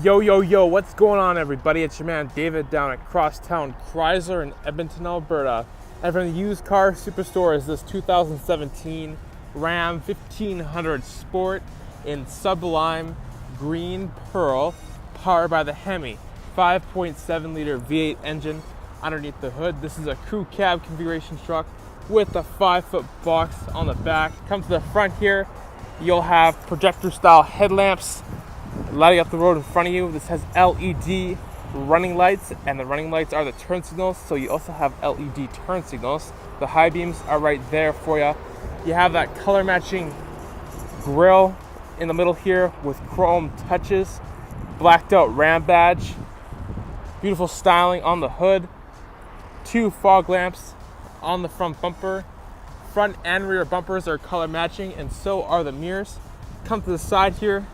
Yo, what's going on, everybody? It's your man David down at Crosstown Chrysler in Edmonton, Alberta. And from the used car superstore is this 2017 Ram 1500 Sport in Sublime Green Pearl, powered by the Hemi, 5.7 liter V8 engine underneath the hood. This is a crew cab configuration truck with a 5-foot box on the back. Come to the front here, you'll have projector style headlamps lighting up the road in front of you. This has LED running lights, and the running lights are the turn signals, so you also have LED turn signals. The high beams are right there for you. You have that color matching grille in the middle here with chrome touches, blacked out Ram badge, beautiful styling on the hood, 2 fog lamps on the front bumper. Front and rear bumpers are color matching, and so are the mirrors. Come to the side here,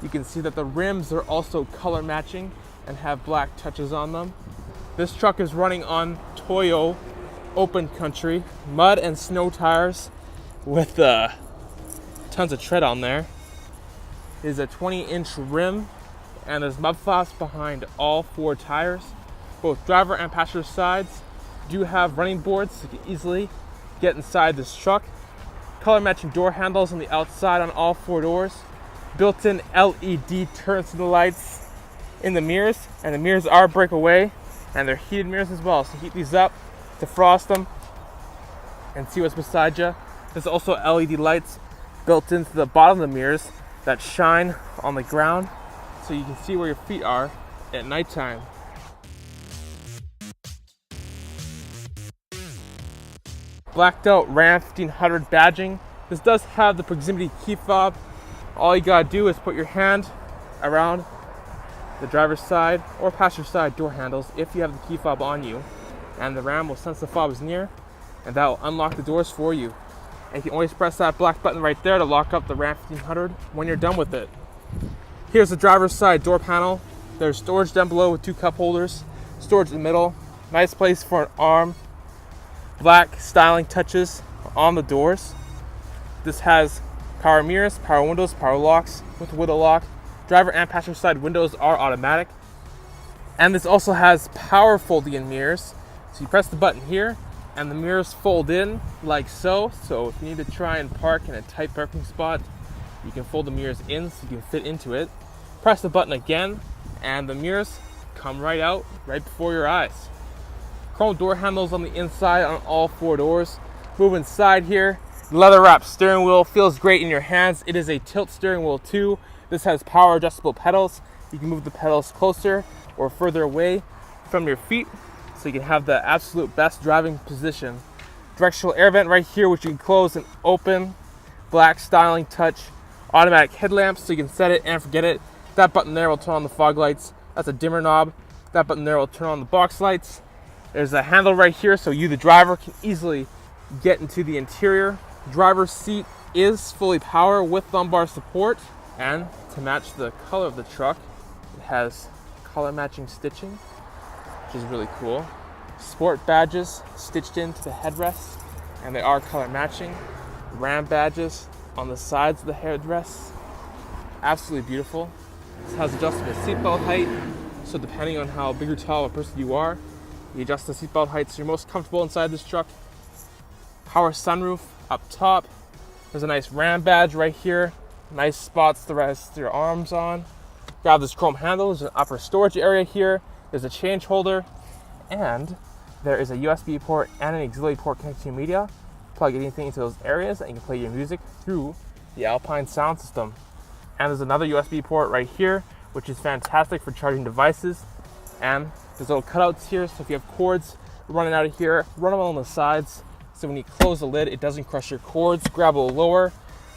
you can see that the rims are also color matching and have black touches on them. This truck is running on Toyo open country, mud and snow tires with tons of tread on there. It is a 20-inch rim, and there's mud flaps behind all 4 tires. Both driver and passenger sides do have running boards, so you can easily get inside this truck. Color matching door handles on the outside on all 4 doors. Built-in LED turn signal lights in the mirrors, and the mirrors are breakaway, and they're heated mirrors as well, so heat these up, defrost them, and see what's beside you. There's also LED lights built into the bottom of the mirrors that shine on the ground so you can see where your feet are at nighttime. Blacked out Ram 1500 badging. This does have the proximity key fob. All you gotta do is put your hand around the driver's side or passenger side door handles if you have the key fob on you, and the Ram will sense the fob is near, and that will unlock the doors for you. And you can always press that black button right there to lock up the Ram 1500 when you're done with it. Here's the driver's side door panel. There's storage down below with 2 cup holders, storage in the middle, nice place for an arm, black styling touches on the doors. This has power mirrors, power windows, power locks with window lock. Driver and passenger side windows are automatic. And this also has power folding in mirrors. So you press the button here and the mirrors fold in like so. So if you need to try and park in a tight parking spot, you can fold the mirrors in so you can fit into it. Press the button again and the mirrors come right out right before your eyes. Chrome door handles on the inside on all 4 doors. Move inside here. Leather wrapped steering wheel feels great in your hands. It is a tilt steering wheel too. This has power adjustable pedals. You can move the pedals closer or further away from your feet so you can have the absolute best driving position. Directional air vent right here, which you can close and open. Black styling touch. Automatic headlamps, so you can set it and forget it. That button there will turn on the fog lights. That's a dimmer knob. That button there will turn on the box lights. There's a handle right here so you, the driver, can easily get into the interior. Driver's seat is fully power with lumbar support, and to match the color of the truck, it has color matching stitching, which is really cool. Sport badges stitched into the headrests, and they are color matching. Ram badges on the sides of the headrests, absolutely beautiful. This has adjustable seatbelt height, so depending on how big or tall a person you are, you adjust the seatbelt height so you're most comfortable inside this truck. Power sunroof up top. There's a nice Ram badge right here. Nice spots to rest your arms on. Grab this chrome handle. There's an upper storage area here. There's a change holder, and there is a USB port and an auxiliary port connected to media. Plug anything into those areas and you can play your music through the Alpine Sound System. And there's another USB port right here, which is fantastic for charging devices. And there's little cutouts here, so if you have cords running out of here, run them on the sides. So when you close the lid, it doesn't crush your cords. Grab a little lower.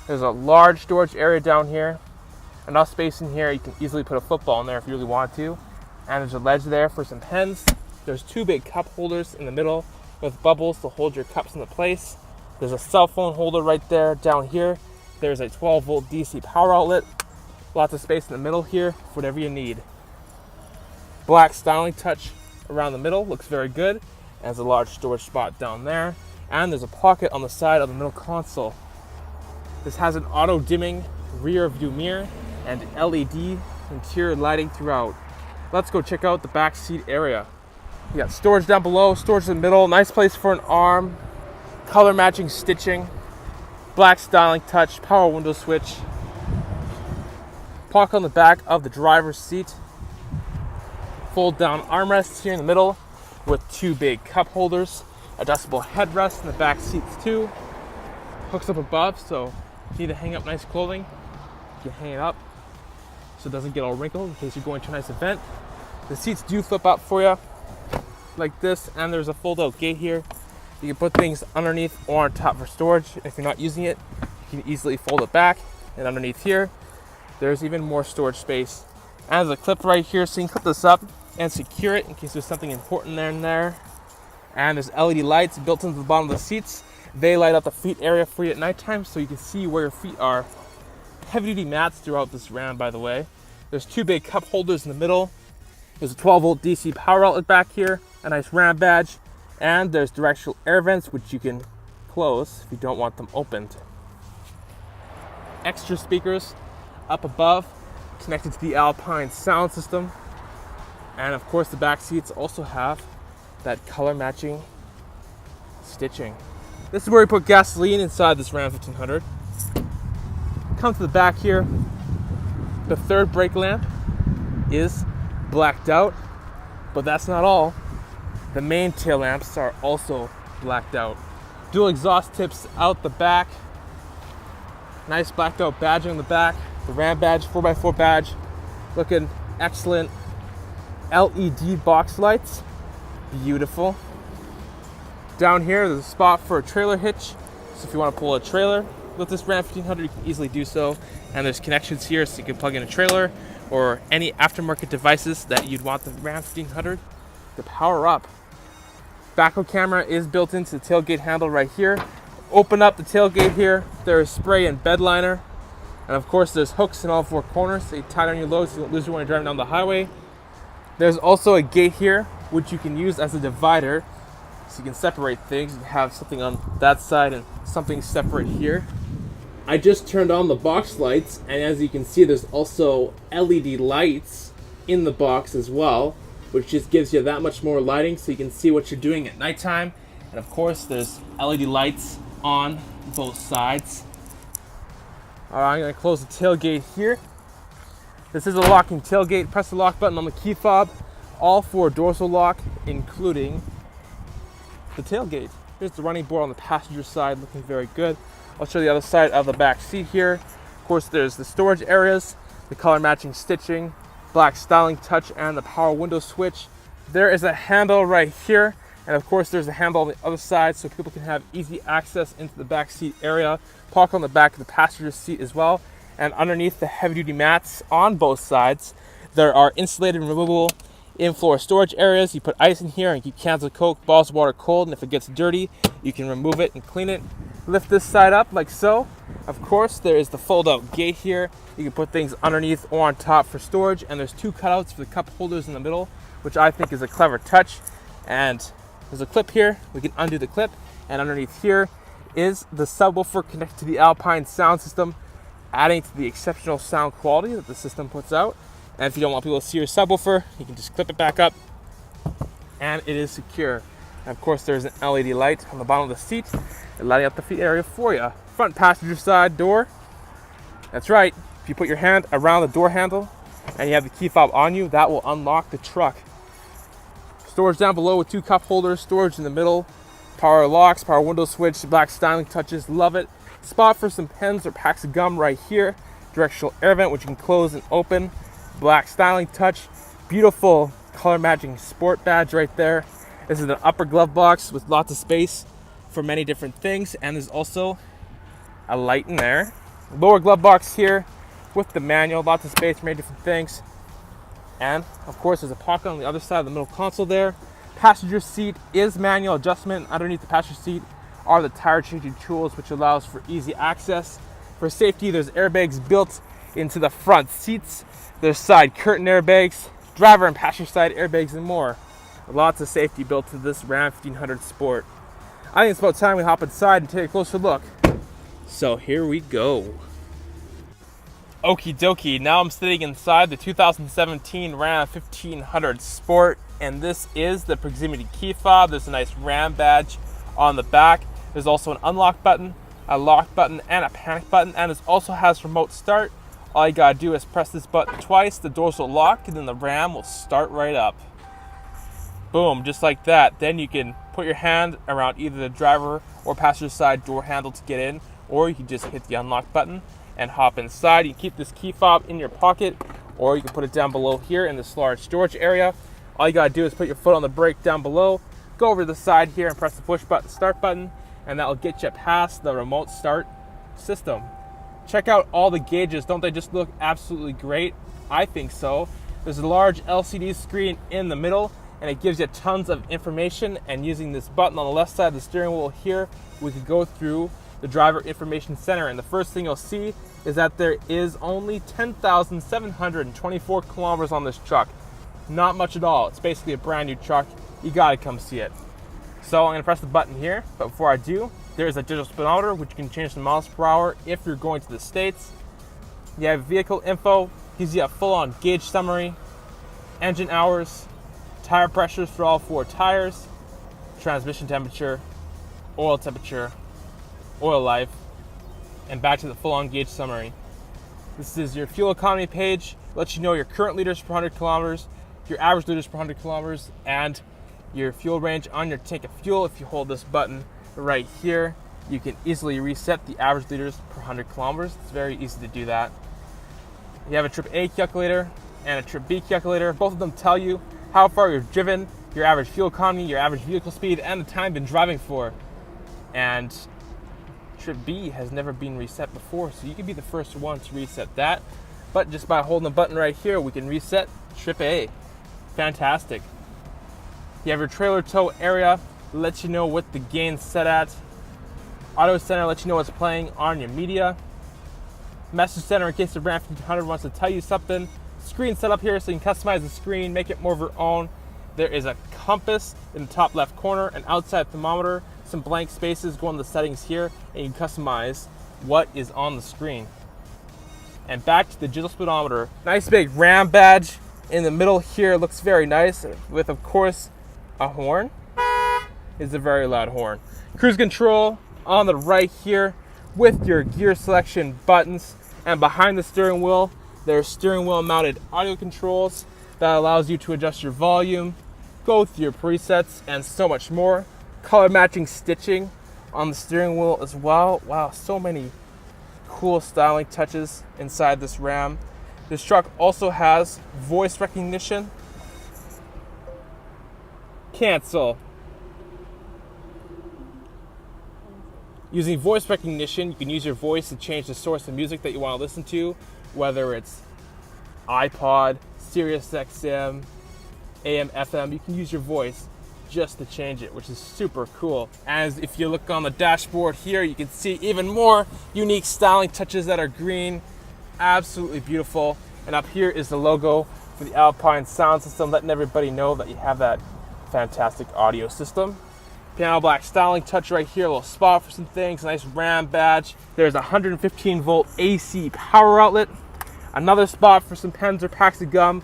There's a large storage area down here. Enough space in here, you can easily put a football in there if you really want to. And there's a ledge there for some pens. There's 2 big cup holders in the middle with bubbles to hold your cups into place. There's a cell phone holder right there down here. There's a 12-volt DC power outlet. Lots of space in the middle here for whatever you need. Black styling touch around the middle, looks very good. And there's a large storage spot down there. And there's a pocket on the side of the middle console. This has an auto dimming rear view mirror and LED interior lighting throughout. Let's go check out the back seat area. You got storage down below, storage in the middle, nice place for an arm, color matching stitching, black styling touch, power window switch, pocket on the back of the driver's seat, fold down armrests here in the middle with two big cup holders, adjustable headrests in the back seats too, hooks up above, so if you need to hang up nice clothing, you can hang it up so it doesn't get all wrinkled in case you're going to a nice event. The seats do flip up for you like this, and there's a fold out gate here. You can put things underneath or on top for storage. If you're not using it, you can easily fold it back, and underneath here there's even more storage space. And there's a clip right here, so you can clip this up and secure it in case there's something important there. And there's LED lights built into the bottom of the seats. They light up the feet area for you at nighttime so you can see where your feet are. Heavy duty mats throughout this Ram, by the way. There's two big cup holders in the middle. There's a 12 volt DC power outlet back here, a nice Ram badge, and there's directional air vents which you can close if you don't want them opened. Extra speakers up above connected to the Alpine Sound System. And of course the back seats also have that color matching stitching. This is where we put gasoline inside this Ram 1500. Come to the back here. The third brake lamp is blacked out, but that's not all. The main tail lamps are also blacked out. Dual exhaust tips out the back. Nice blacked out badging on the back. The Ram badge, 4x4 badge, looking excellent. LED box lights, beautiful. Down here, there's a spot for a trailer hitch. So if you want to pull a trailer with this Ram 1500, you can easily do so. And there's connections here so you can plug in a trailer or any aftermarket devices that you'd want the Ram 1500 to power up. Backhoe camera is built into the tailgate handle right here. Open up the tailgate here, there's spray and bed liner. And of course there's hooks in all four corners so you tie down your load so you don't lose it when you're driving down the highway. There's also a gate here which you can use as a divider so you can separate things and have something on that side and something separate here. I just turned on the box lights, and as you can see there's also LED lights in the box as well, which just gives you that much more lighting so you can see what you're doing at nighttime. And of course there's LED lights on both sides. Alright, I'm going to close the tailgate here. This is a locking tailgate. Press the lock button on the key fob. All four doors will lock, including the tailgate. Here's the running board on the passenger side, looking very good. I'll show you the other side of the back seat here. Of course, there's the storage areas, the color matching stitching, black styling touch, and the power window switch. There is a handle right here, and of course there's a handle on the other side so people can have easy access into the back seat area. Park on the back of the passenger seat as well. And underneath the heavy duty mats on both sides, there are insulated and removable in-floor storage areas. You put ice in here and keep cans of Coke, bottles of water cold, and if it gets dirty, you can remove it and clean it. Lift this side up like so. Of course, there is the fold-out gate here. You can put things underneath or on top for storage, and there's two cutouts for the cup holders in the middle, which I think is a clever touch. And there's a clip here. We can undo the clip, and underneath here is the subwoofer connected to the Alpine Sound System, adding to the exceptional sound quality that the system puts out. And if you don't want people to see your subwoofer, you can just clip it back up, and it is secure. And of course, there's an LED light on the bottom of the seat, lighting up the feet area for you. Front passenger side door. That's right. If you put your hand around the door handle and you have the key fob on you, that will unlock the truck. Storage down below with two cup holders, storage in the middle, power locks, power window switch, black styling touches, love it. Spot for some pens or packs of gum right here. Directional air vent which you can close and open. Black styling touch. Beautiful color matching sport badge right there. This is an upper glove box with lots of space for many different things, and there's also a light in there. Lower glove box here with the manual, lots of space for many different things. And of course there's a pocket on the other side of the middle console there. Passenger seat is manual adjustment. Underneath the passenger seat are the tire changing tools, which allows for easy access. For safety, there's airbags built into the front seats. There's side curtain airbags, driver and passenger side airbags, and more. Lots of safety built into this Ram 1500 Sport. I think it's about time we hop inside and take a closer look. So here we go. Okie dokie, now I'm sitting inside the 2017 Ram 1500 Sport, and this is the proximity key fob. There's a nice Ram badge on the back. There's also an unlock button, a lock button, and a panic button, and it also has remote start. All you gotta do is press this button twice, the doors will lock, and then the Ram will start right up. Boom, just like that. Then you can put your hand around either the driver or passenger side door handle to get in, or you can just hit the unlock button and hop inside. You can keep this key fob in your pocket, or you can put it down below here in this large storage area. All you gotta do is put your foot on the brake down below, go over to the side here and press the push button, start button, and that will get you past the remote start system. Check out all the gauges. Don't they just look absolutely great? I think so. There's a large LCD screen in the middle, and it gives you tons of information. And using this button on the left side of the steering wheel here, we could go through the driver information center, and the first thing you'll see is that there is only 10,724 kilometers on this truck. Not much at all. It's basically a brand new truck. You gotta come see it. So I'm gonna press the button here, but before I do, there is a digital speedometer which you can change the miles per hour if you're going to the States. You have vehicle info, gives you a full-on gauge summary, engine hours, tire pressures for all 4 tires, transmission temperature, oil temperature, oil life, and back to the full-on gauge summary. This is your fuel economy page. Lets you know your current liters per 100 kilometers, your average liters per 100 kilometers, and your fuel range on your tank of fuel. If you hold this button right here, you can easily reset the average liters per 100 kilometers. It's very easy to do that. You have a trip A calculator and a trip B calculator. Both of them tell you how far you've driven, your average fuel economy, your average vehicle speed, and the time you've been driving for. And trip B has never been reset before, so you can be the first one to reset that. But just by holding the button right here, we can reset trip A. Fantastic. You have your trailer tow area, lets you know what the gain's set at. Auto center lets you know what's playing on your media. Message center in case the Ram 1500 wants to tell you something. Screen set up here so you can customize the screen, make it more of your own. There is a compass in the top left corner, an outside thermometer, some blank spaces. Go on the settings here and you can customize what is on the screen. And back to the digital speedometer. Nice big Ram badge in the middle here. Looks very nice with, of course, a horn. It's a very loud horn. Cruise control on the right here with your gear selection buttons. And behind the steering wheel, there's steering wheel mounted audio controls that allows you to adjust your volume, go through your presets, and so much more. Color matching stitching on the steering wheel as well. Wow, so many cool styling touches inside this Ram. This truck also has voice recognition. Cancel. Using voice recognition, you can use your voice to change the source of music that you want to listen to, whether it's iPod, Sirius XM, AM, FM. You can use your voice just to change it, which is super cool. As if you look on the dashboard here, you can see even more unique styling touches that are green. Absolutely beautiful. And up here is the logo for the Alpine Sound System, letting everybody know that you have that fantastic audio system. Piano black styling touch right here, a little spot for some things, nice Ram badge. There's a 115 volt AC power outlet, another spot for some pens or packs of gum.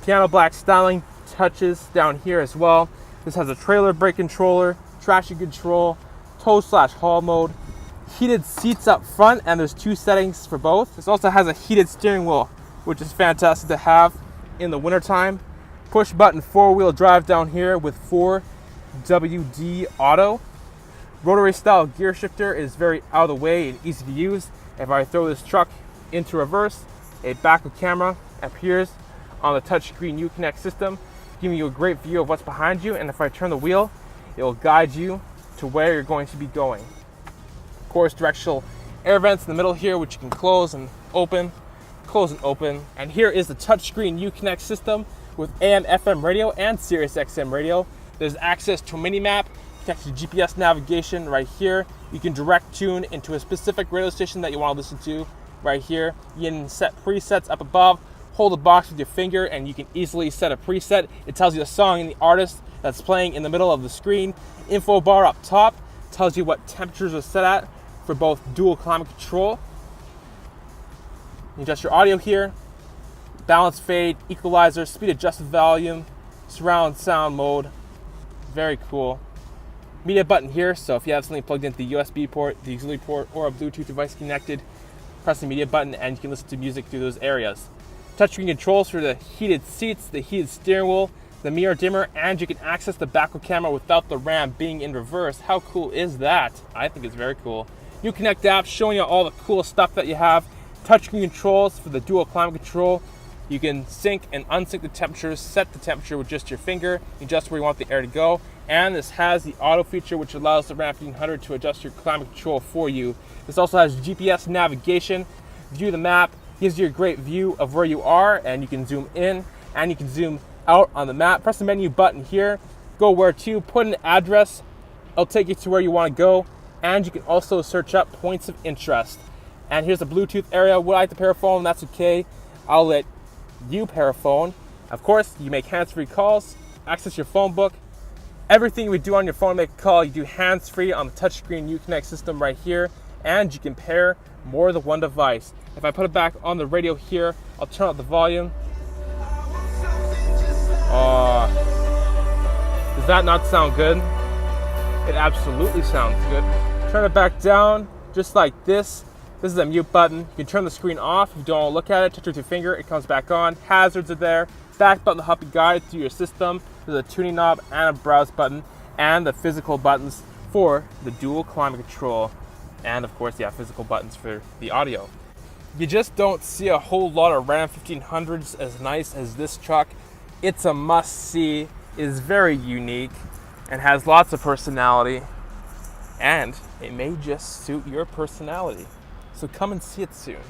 Piano black styling touches down here as well. This has a trailer brake controller, traction control, tow/haul mode, heated seats up front, and there's 2 settings for both. This also has a heated steering wheel, which is fantastic to have in the wintertime. Push button 4-wheel drive down here with 4WD auto. Rotary style gear shifter is very out of the way and easy to use. If I throw this truck into reverse, a backup camera appears on the touch Screen Uconnect system, giving you a great view of what's behind you. And if I turn the wheel, it will guide you to where you're going to be going. Of course, directional air vents in the middle here, which you can close and open, close and open. And here is the touchscreen Uconnect system with AM, FM radio and Sirius XM radio. There's access to a mini map, connects to GPS navigation right here. You can direct tune into a specific radio station that you want to listen to right here. You can set presets up above. Hold the box with your finger and you can easily set a preset. It tells you the song and the artist that's playing in the middle of the screen. Info bar up top tells you what temperatures are set at for both dual climate control. You adjust your audio here, balance, fade, equalizer, speed adjusted volume, surround sound mode. Very cool. Media button here, so if you have something plugged into the USB port, the auxiliary port, or a Bluetooth device connected, press the media button and you can listen to music through those areas. Touchscreen controls for the heated seats, the heated steering wheel, the mirror dimmer, and you can access the backward camera without the RAM being in reverse. How cool is that? I think it's very cool. Uconnect app showing you all the cool stuff that you have. Touchscreen controls for the dual climate control. You can sync and unsync the temperatures, set the temperature with just your finger, adjust where you want the air to go. And this has the auto feature, which allows the Ram 1500 to adjust your climate control for you. This also has GPS navigation, view the map, gives you a great view of where you are, and you can zoom in and you can zoom out on the map. Press the menu button here, go where to, put an address, it'll take you to where you want to go, and you can also search up points of interest. And here's the Bluetooth area. Would I like to pair a phone? That's okay. I'll let you pair a phone. Of course, you make hands-free calls, access your phone book. Everything you would do on your phone to make a call, you do hands-free on the touchscreen Uconnect system right here, and you can pair more than one device. If I put it back on the radio here, I'll turn up the volume. Does that not sound good? It absolutely sounds good. Turn it back down, just like this. This is a mute button. You can turn the screen off if you don't want to look at it. Touch with your finger, it comes back on. Hazards are there. Back button to help you guide through your system. There's a tuning knob and a browse button, and the physical buttons for the dual climate control. And of course, physical buttons for the audio. You just don't see a whole lot of Ram 1500s as nice as this truck. It's a must-see. It is very unique and has lots of personality. And it may just suit your personality. So come and see it soon.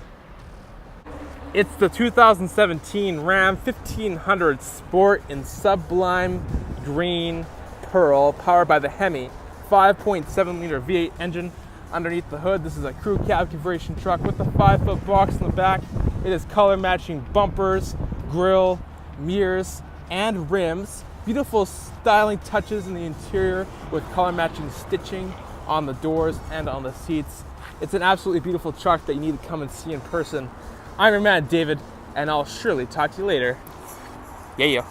It's the 2017 Ram 1500 Sport in Sublime Green Pearl, powered by the Hemi 5.7 liter V8 engine. Underneath the hood, this is a crew cab configuration truck with a 5-foot box in the back. It has color matching bumpers, grille, mirrors, and rims. Beautiful styling touches in the interior with color matching stitching on the doors and on the seats. It's an absolutely beautiful truck that you need to come and see in person. I'm your man, David, and I'll surely talk to you later. Yeah.